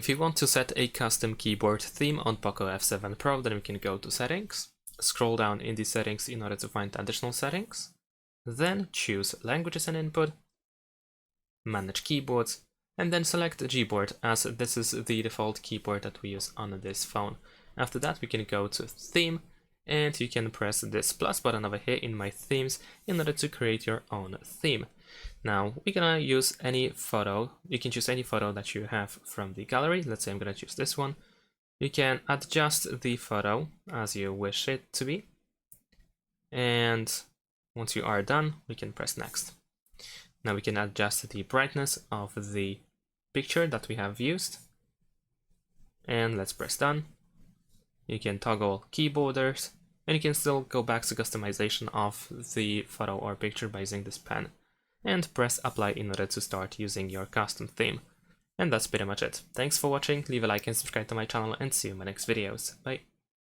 If you want to set a custom keyboard theme on POCO F7 Pro, then we can go to Settings, scroll down in the settings in order to find additional settings, then choose Languages and Input, Manage Keyboards, and then select Gboard, as this is the default keyboard that we use on this phone. After that, we can go to Theme, and you can press this plus button over here in My Themes in order to create your own theme. Now, we're gonna use any photo. You can choose any photo that you have from the gallery. Let's say I'm gonna choose this one. You can adjust the photo as you wish it to be. And once you are done, we can press Next. Now we can adjust the brightness of the picture that we have used. And let's press Done. You can toggle key borders, and you can still go back to customization of the photo or picture by using this pen. And press Apply in order to start using your custom theme. And that's pretty much it. Thanks for watching, leave a like and subscribe to my channel, and see you in my next videos. Bye!